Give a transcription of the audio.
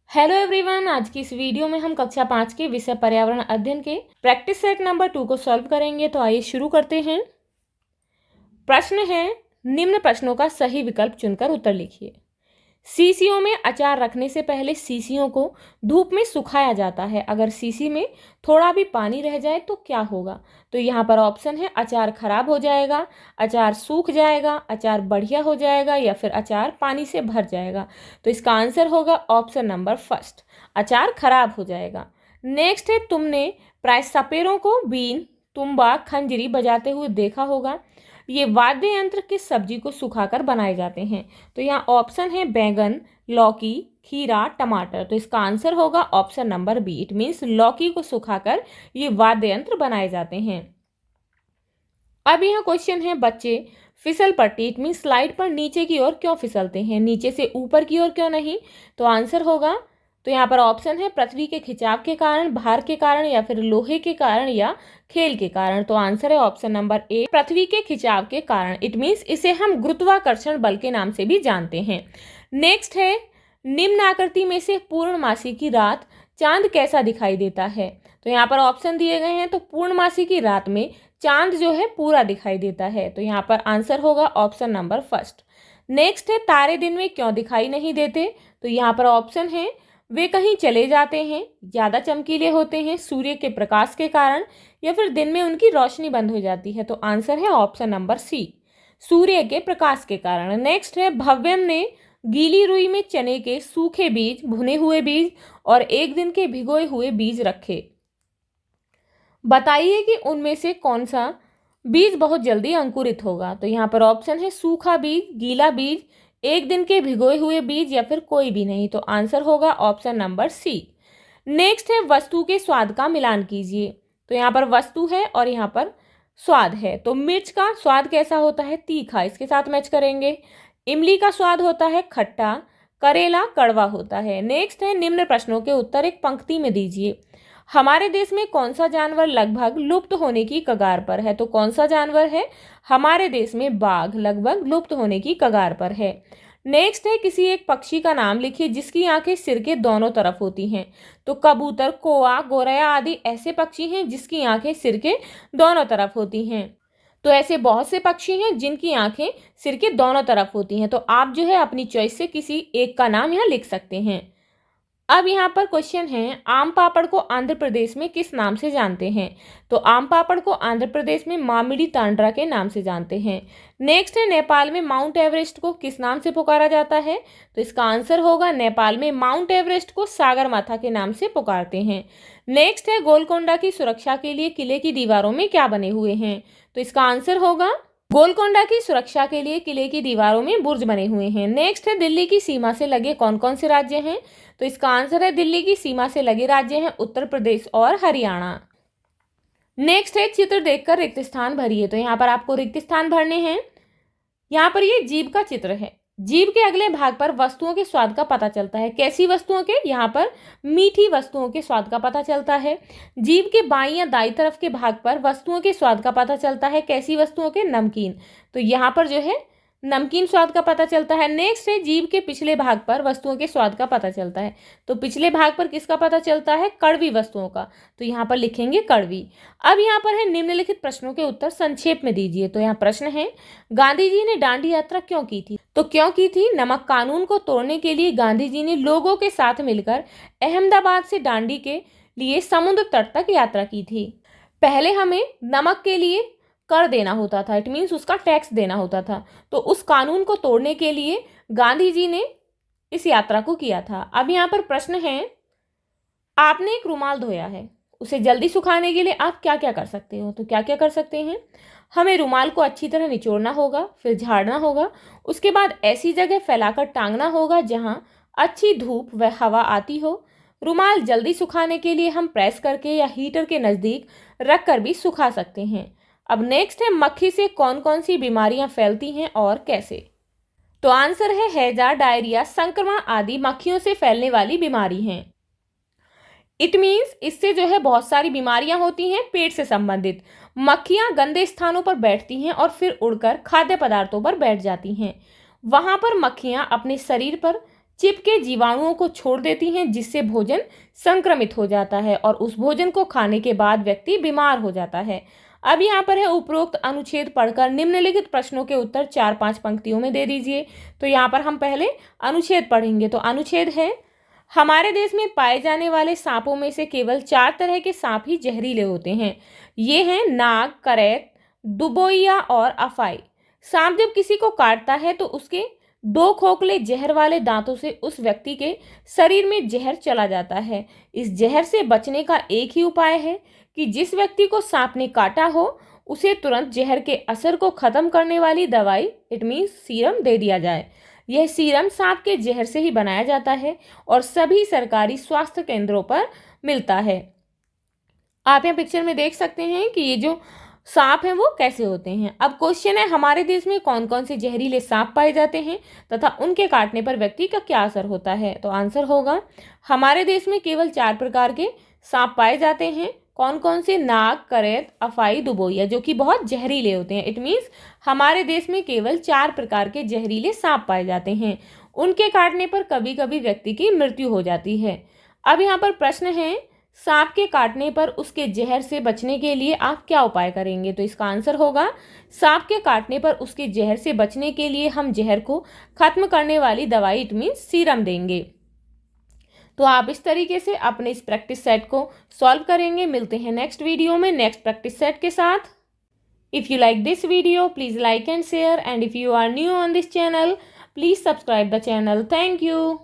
Hello everyone, आज की इस वीडियो में हम कक्षा 5 के विषय पर्यावरण अध्ययन के प्रैक्टिस सेट नंबर 2 को सॉल्व करेंगे। तो आइए शुरू करते हैं। प्रश्न है, निम्न प्रश्नों का सही विकल्प चुनकर उत्तर लिखिए। सीसीओ में अचार रखने से पहले सीसीओ को धूप में सुखाया जाता है। अगर सीसी में थोड़ा भी पानी रह जाए तो क्या होगा? तो यहाँ पर ऑप्शन है, अचार खराब हो जाएगा, अचार सूख जाएगा, अचार बढ़िया हो जाएगा या फिर अचार पानी से भर जाएगा। तो इसका आंसर होगा ऑप्शन नंबर फर्स्ट, अचार खराब हो जाएगा। नेक्स्ट है, तुमने प्राय सपेरों को बीन, तुम्बा, खंजरी बजाते हुए देखा होगा। ये वाद्य यंत्र किस सब्जी को सुखाकर बनाए जाते हैं? तो यहाँ ऑप्शन है बैंगन, लौकी, खीरा, टमाटर। तो इसका आंसर होगा option number B, it means लौकी को सुखाकर ये वाद्य यंत्र बनाए जाते हैं। अब यहाँ क्वेश्चन है, बच्चे फिसल पट्टी इट मीन्स स्लाइड पर नीचे की ओर क्यों फिसलते हैं, नीचे से ऊपर की ओर क्यों नहीं? तो आंसर होगा, तो यहाँ पर ऑप्शन है पृथ्वी के खिंचाव के कारण, भार के कारण या फिर लोहे के कारण या खेल के कारण। तो आंसर है ऑप्शन नंबर ए, पृथ्वी के खिंचाव के कारण। इट मीन्स इसे हम गुरुत्वाकर्षण बल के नाम से भी जानते हैं। नेक्स्ट है, निम्न आकृति में से पूर्णमासी की रात चांद कैसा दिखाई देता है? तो यहाँ पर ऑप्शन दिए गए हैं। तो पूर्णमासी की रात में चांद जो है पूरा दिखाई देता है। तो यहाँ पर आंसर होगा ऑप्शन नंबर फर्स्ट। नेक्स्ट है, तारे दिन में क्यों दिखाई नहीं देते? तो यहाँ पर ऑप्शन है, वे कहीं चले जाते हैं, ज़्यादा चमकीले होते हैं, सूर्य के प्रकाश के कारण या फिर दिन में उनकी रोशनी बंद हो जाती है। तो आंसर है ऑप्शन नंबर सी, सूर्य के प्रकाश के कारण। नेक्स्ट है, भव्यम ने गीली रुई में चने के सूखे बीज, भुने हुए बीज और एक दिन के भिगोए हुए बीज रखे। बताइए कि उनमें से कौन सा बीज बहुत जल्दी अंकुरित होगा? तो यहाँ पर ऑप्शन है सूखा बीज, गीला बीज, एक दिन के भिगोए हुए बीज या फिर कोई भी नहीं। तो आंसर होगा ऑप्शन नंबर सी। नेक्स्ट है, वस्तु के स्वाद का मिलान कीजिए। तो यहाँ पर वस्तु है और यहाँ पर स्वाद है। तो मिर्च का स्वाद कैसा होता है? तीखा, इसके साथ मैच करेंगे। इमली का स्वाद होता है खट्टा, करेला कड़वा होता है। नेक्स्ट है, निम्न प्रश्नों के उत्तर एक पंक्ति में दीजिए। हमारे देश में कौन सा जानवर लगभग लुप्त होने की कगार पर है? तो कौन सा जानवर है? हमारे देश में बाघ लगभग लुप्त होने की कगार पर है। नेक्स्ट है, किसी एक पक्षी का नाम लिखिए जिसकी आंखें सिर के दोनों तरफ होती हैं। तो कबूतर, कौआ, गौरैया आदि ऐसे पक्षी हैं जिसकी आंखें सिर के दोनों तरफ होती हैं। तो ऐसे बहुत से पक्षी हैं जिनकी आंखें सिर के दोनों तरफ होती हैं। तो आप जो है अपनी चॉइस से किसी एक का नाम यहाँ लिख सकते हैं। अब यहाँ पर क्वेश्चन है, आम पापड़ को आंध्र प्रदेश में किस नाम से जानते हैं? तो आम पापड़ को आंध्र प्रदेश में मामिडी तांड्रा के नाम से जानते हैं। नेक्स्ट है, नेपाल में माउंट एवरेस्ट को किस नाम से पुकारा जाता है? तो इसका आंसर होगा, नेपाल में माउंट एवरेस्ट को सागरमाथा के नाम से पुकारते हैं। नेक्स्ट है, गोलकोंडा की सुरक्षा के लिए किले की दीवारों में क्या बने हुए हैं? तो इसका आंसर होगा, गोलकोंडा की सुरक्षा के लिए किले की दीवारों में बुर्ज बने हुए हैं। नेक्स्ट है, दिल्ली की सीमा से लगे कौन कौन से राज्य हैं? तो इसका आंसर है, दिल्ली की सीमा से लगे राज्य हैं उत्तर प्रदेश और हरियाणा। नेक्स्ट है, चित्र देखकर रिक्त स्थान भरिए। तो यहाँ पर आपको रिक्त स्थान भरने हैं। यहाँ पर ये जीभ का चित्र है। जीभ के अगले भाग पर वस्तुओं के स्वाद का पता चलता है। कैसी वस्तुओं के? यहाँ पर मीठी वस्तुओं के स्वाद का पता चलता है। जीभ के बाईं या दाईं तरफ के भाग पर वस्तुओं के स्वाद का पता चलता है। कैसी वस्तुओं के? नमकीन। तो यहाँ पर जो है नमकीन स्वाद का पता चलता है। नेक्स्ट है, जीभ के पिछले भाग पर वस्तुओं के स्वाद का पता चलता है। तो पिछले भाग पर किसका पता चलता है? कड़वी वस्तुओं का। तो यहाँ पर लिखेंगे कड़वी। अब यहाँ पर है, निम्नलिखित प्रश्नों के उत्तर संक्षेप में दीजिए। तो यहाँ प्रश्न है, गांधी जी ने दांडी यात्रा क्यों की थी? तो क्यों की थी? नमक कानून को तोड़ने के लिए गांधी जी ने लोगों के साथ मिलकर अहमदाबाद से दांडी के लिए समुद्र तट तक यात्रा की थी। पहले हमें नमक के लिए कर देना होता था, इट मीन्स उसका टैक्स देना होता था। तो उस कानून को तोड़ने के लिए गांधी जी ने इस यात्रा को किया था। अब यहाँ पर प्रश्न है, आपने एक रुमाल धोया है, उसे जल्दी सुखाने के लिए आप क्या क्या कर सकते हो? तो क्या क्या कर सकते हैं? हमें रुमाल को अच्छी तरह निचोड़ना होगा, फिर झाड़ना होगा, उसके बाद ऐसी जगह फैलाकर टांगना होगा जहाँ अच्छी धूप व हवा आती हो। रुमाल जल्दी सुखाने के लिए हम प्रेस करके या हीटर के नज़दीक रख कर भी सुखा सकते हैं। अब नेक्स्ट है, मक्खी से कौन कौन सी बीमारियां फैलती हैं और कैसे? तो आंसर है, हैजा, डायरिया, संक्रमण आदि मक्खियों से फैलने वाली बीमारी हैं। इट मीन्स इससे जो है बहुत सारी बीमारियां होती हैं पेट से संबंधित। मक्खियां गंदे स्थानों पर बैठती हैं और फिर उड़कर खाद्य पदार्थों पर बैठ जाती हैं। वहां पर मक्खियां अपने शरीर पर चिपके जीवाणुओं को छोड़ देती हैं, जिससे भोजन संक्रमित हो जाता है और उस भोजन को खाने के बाद व्यक्ति बीमार हो जाता है। अब यहाँ पर है उपरोक्त अनुच्छेद पढ़कर निम्नलिखित प्रश्नों के उत्तर 4-5 पंक्तियों में दे दीजिए। तो यहाँ पर हम पहले अनुच्छेद पढ़ेंगे। तो अनुच्छेद है, हमारे देश में पाए जाने वाले सांपों में से केवल 4 तरह के सांप ही जहरीले होते हैं। ये हैं नाग, करैत, दुबोइया और अफाई। सांप जब किसी को काटता है तो उसके 2 खोखले जहर वाले दांतों से उस व्यक्ति के शरीर में जहर चला जाता है। इस जहर से बचने का एक ही उपाय है कि जिस व्यक्ति को सांप ने काटा हो उसे तुरंत जहर के असर को खत्म करने वाली दवाई, इट मीन्स सीरम, दे दिया जाए। यह सीरम सांप के जहर से ही बनाया जाता है और सभी सरकारी स्वास्थ्य केंद्रों पर मिलता है। आप यहाँ पिक्चर में देख सकते हैं कि ये जो सांप हैं वो कैसे होते हैं। अब क्वेश्चन है, हमारे देश में कौन कौन से जहरीले सांप पाए जाते हैं तथा उनके काटने पर व्यक्ति का क्या असर होता है। तो आंसर होगा, हमारे देश में केवल 4 प्रकार के सांप पाए जाते हैं। कौन कौन से? नाग, करैत, अफाई, दुबोइया, जो कि बहुत जहरीले होते हैं। इट मीन्स हमारे देश में केवल 4 प्रकार के जहरीले सांप पाए जाते हैं। उनके काटने पर कभी कभी व्यक्ति की मृत्यु हो जाती है। अब यहाँ पर प्रश्न है, सांप के काटने पर उसके जहर से बचने के लिए आप क्या उपाय करेंगे। तो इसका आंसर होगा, सांप के काटने पर उसके जहर से बचने के लिए हम जहर को खत्म करने वाली दवाई, इट मीन्स सीरम, देंगे। तो आप इस तरीके से अपने इस प्रैक्टिस सेट को सॉल्व करेंगे। मिलते हैं नेक्स्ट वीडियो में नेक्स्ट प्रैक्टिस सेट के साथ। If you like this video, please like and share, and if you are new on this channel, please subscribe the channel. Thank you.